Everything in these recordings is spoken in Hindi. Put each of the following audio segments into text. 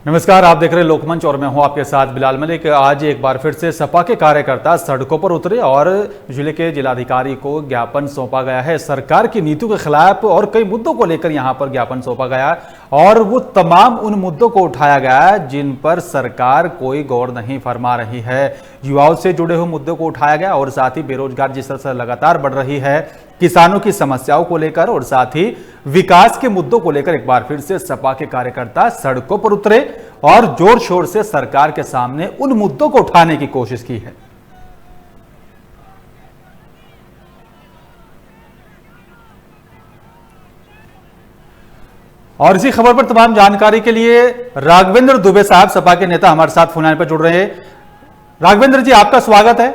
नमस्कार, आप देख रहे हैं लोकमंच और मैं हूं आपके साथ बिलाल मलिक। आज एक बार फिर से सपा के कार्यकर्ता सड़कों पर उतरे और जिले के जिलाधिकारी को ज्ञापन सौंपा गया है। सरकार की नीतियों के खिलाफ और कई मुद्दों को लेकर यहां पर ज्ञापन सौंपा गया और वो तमाम उन मुद्दों को उठाया गया जिन पर सरकार कोई गौर नहीं फरमा रही है। युवाओं से जुड़े हुए मुद्दों को उठाया गया और साथ ही बेरोजगार जिस तरह से लगातार बढ़ रही है, किसानों की समस्याओं को लेकर और साथ ही विकास के मुद्दों को लेकर एक बार फिर से सपा के कार्यकर्ता सड़कों पर उतरे और जोर शोर से सरकार के सामने उन मुद्दों को उठाने की कोशिश की है। और इसी खबर पर तमाम जानकारी के लिए राघवेंद्र दुबे साहब, सपा के नेता, हमारे साथ फोन लाइन पर जुड़ रहे हैं। राघवेंद्र जी, आपका स्वागत है।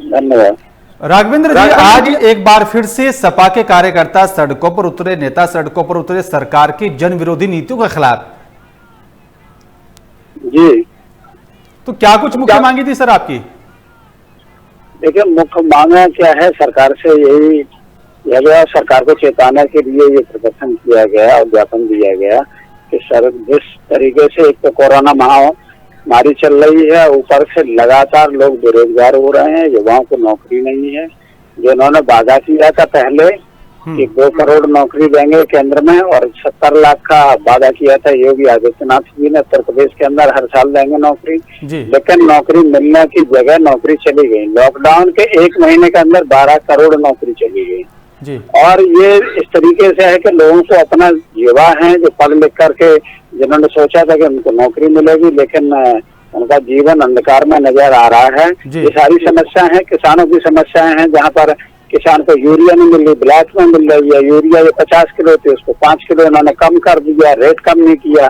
धन्यवाद। राघवेंद्र जी, आज एक बार फिर से सपा के कार्यकर्ता सड़कों पर उतरे, नेता सड़कों पर उतरे सरकार की जन विरोधी नीतियों के खिलाफ। जी, तो क्या कुछ मुख्य मांगी थी सर आपकी? देखिए, मुख्य मांगा क्या है, सरकार से यही किया गया, सरकार को चेताने के लिए ये प्रदर्शन किया गया और ज्ञापन दिया गया कि सर जिस तरीके से एक तो कोरोना महामारी चल रही है, ऊपर से लगातार लोग बेरोजगार हो रहे हैं, युवाओं को नौकरी नहीं है। जिन्होंने वादा किया था पहले कि 2 करोड़ नौकरी देंगे केंद्र में और 70 लाख का वादा किया था योगी आदित्यनाथ जी ने, उत्तर प्रदेश के अंदर हर साल देंगे नौकरी, लेकिन नौकरी मिलने की जगह नौकरी चली गई। लॉकडाउन के 1 महीने के अंदर 12 करोड़ नौकरी चली गई। और ये इस तरीके से है कि लोगों को अपना, युवा हैं जो पढ़ लिख करके जिन्होंने सोचा था कि उनको नौकरी मिलेगी, लेकिन उनका जीवन अंधकार में नजर आ रहा है। ये सारी समस्या है, किसानों की समस्याएं हैं, जहाँ पर किसान को यूरिया नहीं मिल रही, ब्लैक में मिल रही है। यूरिया जो 50 किलो थी उसको 5 किलो इन्होंने कम कर दिया, रेट कम नहीं किया।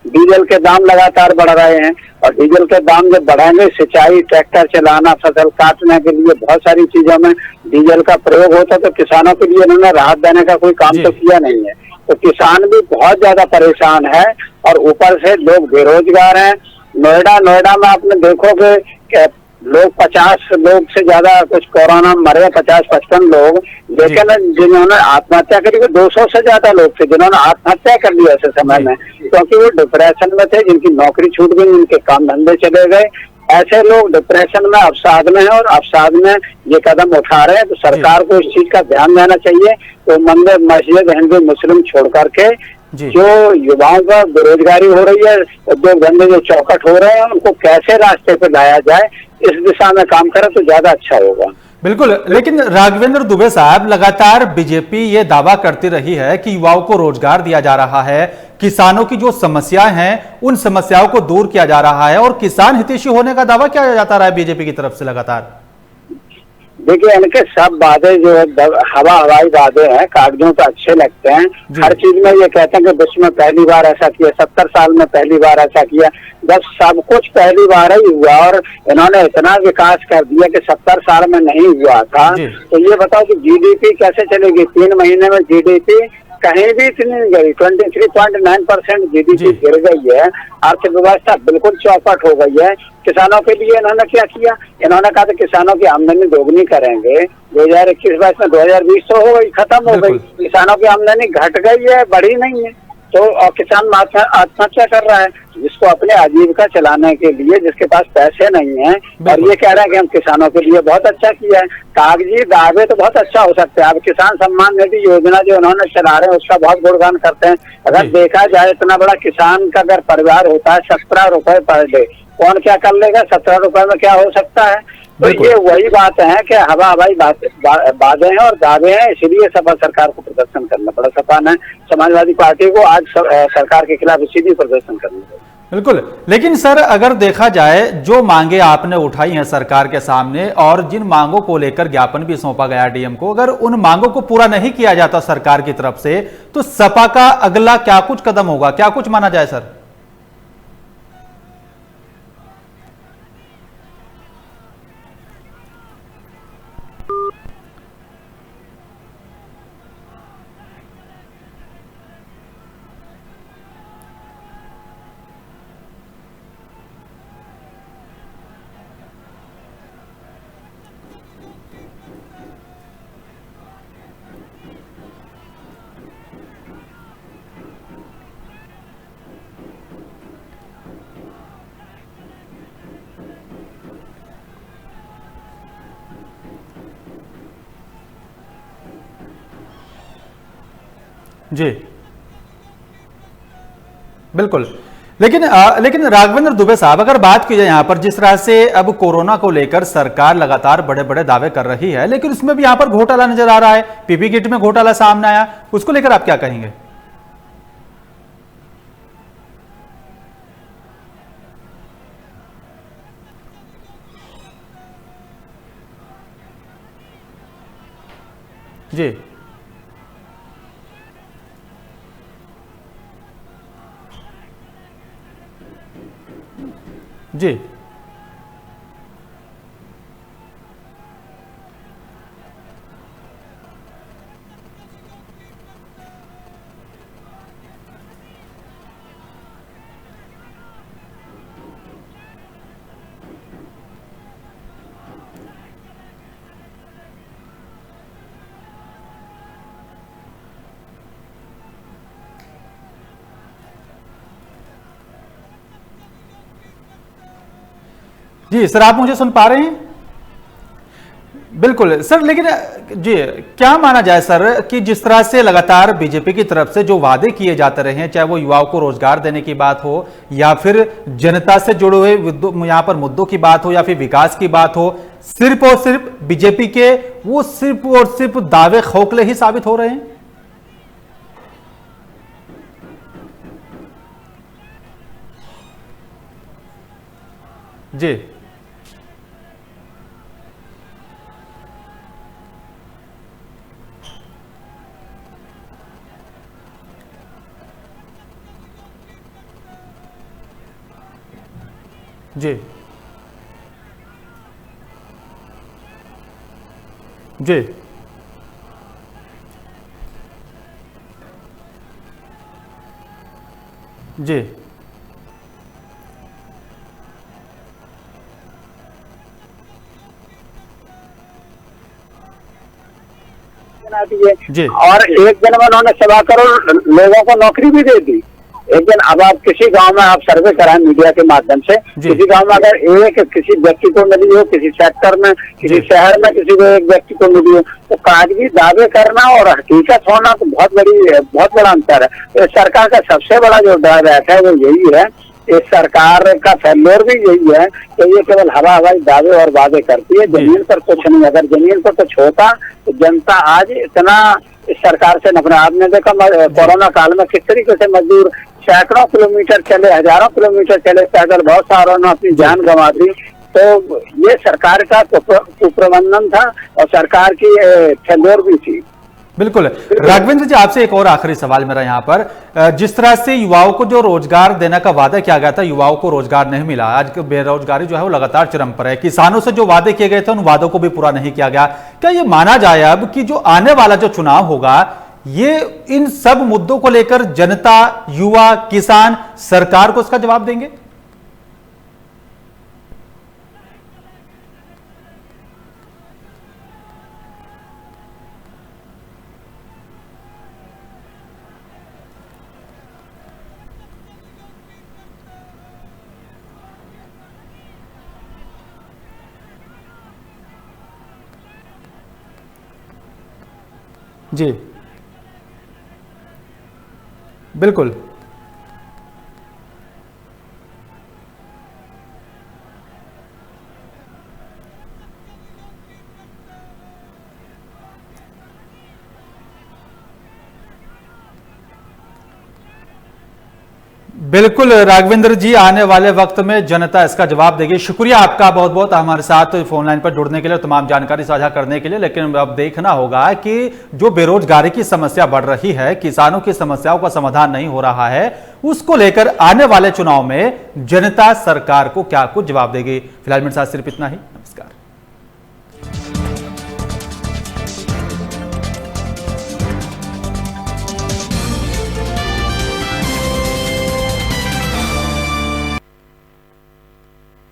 डीजल के दाम लगातार बढ़ रहे हैं और डीजल के दाम जब बढ़ेंगे, सिंचाई, ट्रैक्टर चलाना, फसल काटने के लिए बहुत सारी चीजों में डीजल का प्रयोग होता, तो किसानों के लिए इन्होंने राहत देने का कोई काम तो किया नहीं है। तो किसान भी बहुत ज्यादा परेशान है और ऊपर से लोग बेरोजगार हैं। नोएडा में आपने देखोगे कि लोग 50 लोग से ज्यादा कुछ कोरोना मरे, 50-55 लोग, लेकिन जिन्होंने आत्महत्या करी वो 200 से ज्यादा लोग थे जिन्होंने आत्महत्या कर ली ऐसे समय में, क्योंकि वो डिप्रेशन में थे, जिनकी नौकरी छूट गई, जिनके काम धंधे चले गए। ऐसे लोग डिप्रेशन में, अवसाद में है और अवसाद में ये कदम उठा रहे हैं। तो सरकार को इस चीज का ध्यान देना चाहिए। तो मंदिर, मस्जिद, हिंदू मुस्लिम छोड़ करके जो युवाओं का बेरोजगारी हो रही है, उद्योग धंधे जो चौपट हो रहे हैं, उनको कैसे रास्ते पे लाया जाए, इस दिशा में काम करें तो ज्यादा अच्छा होगा। बिल्कुल, लेकिन राघवेंद्र दुबे साहब, लगातार बीजेपी ये दावा करती रही है कि युवाओं को रोजगार दिया जा रहा है, किसानों की जो समस्याएं हैं उन समस्याओं को दूर किया जा रहा है और किसान हितैषी होने का दावा किया जाता रहा है बीजेपी की तरफ से लगातार। देखिए, इनके सब वादे जो हवाई वादे हैं, कागजों पे अच्छे लगते हैं। हर चीज में ये कहते हैं कि विश्व में पहली बार ऐसा किया, 70 साल में पहली बार ऐसा किया। जब सब कुछ पहली बार ही हुआ और इन्होंने इतना विकास कर दिया कि 70 साल में नहीं हुआ था, तो ये बताओ कि जीडीपी कैसे चलेगी? 3 महीने में जीडीपी कहीं भी इतनी नहीं गई, 23.9% जीडीपी गिर गई है। अर्थव्यवस्था बिल्कुल चौपट हो गई है। किसानों के लिए इन्होंने क्या किया? इन्होंने कहा था किसानों की आमदनी दोगुनी करेंगे। 2021-22 में 2020 तो हो गई, खत्म हो गई। किसानों की आमदनी घट गई है, बढ़ी नहीं है। तो और किसान आत्महत्या कर रहा है, जिसको अपने आजीविका चलाने के लिए, जिसके पास पैसे नहीं है, और ये कह रहे हैं कि हम किसानों के लिए बहुत अच्छा किया है। कागजी दावे तो बहुत अच्छा हो सकते हैं। अब किसान सम्मान निधि योजना जो उन्होंने चला रहे हैं उसका बहुत गुणगान करते हैं। अगर देखा जाए, इतना बड़ा किसान का अगर परिवार होता है, 17 रुपए पर डे, कौन क्या कर लेगा? 17 रुपए में क्या हो सकता है? तो ये वही बात है कि हवाई वादे हैं और दावे हैं, इसलिए सपा सरकार को प्रदर्शन करना पड़ा। सपा ने, समाजवादी पार्टी को आज सरकार के खिलाफ इसीलिए प्रदर्शन करना पड़ा। बिल्कुल, लेकिन सर अगर देखा जाए, जो मांगे आपने उठाई हैं सरकार के सामने और जिन मांगों को लेकर ज्ञापन भी सौंपा गया डीएम को, अगर उन मांगों को पूरा नहीं किया जाता सरकार की तरफ से, तो सपा का अगला क्या कुछ कदम होगा? क्या कुछ माना जाए सर? जी बिल्कुल। लेकिन राघवेंद्र दुबे साहब, अगर बात की जाए यहां पर जिस तरह से अब कोरोना को लेकर सरकार लगातार बड़े बड़े दावे कर रही है, लेकिन उसमें भी यहां पर घोटाला नजर आ रहा है, पीपी किट में घोटाला सामने आया, उसको लेकर आप क्या कहेंगे? जी जी जी सर, आप मुझे सुन पा रहे हैं? बिल्कुल सर, लेकिन जी क्या माना जाए सर कि जिस तरह से लगातार बीजेपी की तरफ से जो वादे किए जाते रहे हैं, चाहे वो युवाओं को रोजगार देने की बात हो या फिर जनता से जुड़े हुए यहां पर मुद्दों की बात हो या फिर विकास की बात हो, सिर्फ और सिर्फ बीजेपी के वो सिर्फ और सिर्फ दावे खोखले ही साबित हो रहे हैं। जी जी जी जी बना दिए जी और एक दिन में उन्होंने 1.25 करोड़ लोगों को नौकरी भी दे दी। एक दिन अब आप किसी गांव में आप सर्वे कराएं मीडिया के माध्यम से, किसी गांव में अगर एक किसी व्यक्ति को मिली हो, किसी सेक्टर में, किसी शहर में किसी को एक व्यक्ति को मिली हो, तो कागजी दावे करना और हकीकत होना तो बहुत बड़ा अंतर है। तो सरकार का सबसे बड़ा जो ड्रॉबैक है वो यही है, इस सरकार का फेल्योर भी यही है कि ये केवल हवाई दावे और वादे करती है, जमीन पर कुछ नहीं। अगर जमीन पर कुछ होता तो जनता आज इतना इस सरकार से नफरत। आपने देखा कोरोना काल में किस तरीके से मजदूर सैकड़ों किलोमीटर चले, हजारों किलोमीटर चले पैदल, बहुत सारों ने अपनी जान गंवा दी। तो ये सरकार का कुप्रबंधन था और सरकार की फेल्योर भी थी। बिल्कुल। राघवेंद्र जी, आपसे एक और आखिरी सवाल मेरा यहाँ पर, जिस तरह से युवाओं को जो रोजगार देने का वादा किया गया था, युवाओं को रोजगार नहीं मिला, आज बेरोजगारी जो है वो लगातार चरम पर है, किसानों से जो वादे किए गए थे उन वादों को भी पूरा नहीं किया गया। क्या ये माना जाए अब कि जो आने वाला जो चुनाव होगा ये इन सब मुद्दों को लेकर जनता, युवा, किसान सरकार को उसका जवाब देंगे? जी बिल्कुल। बिल्कुल राघवेंद्र जी, आने वाले वक्त में जनता इसका जवाब देगी। शुक्रिया आपका बहुत बहुत हमारे साथ फोन लाइन पर जुड़ने के लिए, तमाम जानकारी साझा करने के लिए। लेकिन अब देखना होगा कि जो बेरोजगारी की समस्या बढ़ रही है, किसानों की समस्याओं का समाधान नहीं हो रहा है, उसको लेकर आने वाले चुनाव में जनता सरकार को क्या कुछ जवाब देगी। फिलहाल मेरे साथ सिर्फ इतना ही। नमस्कार।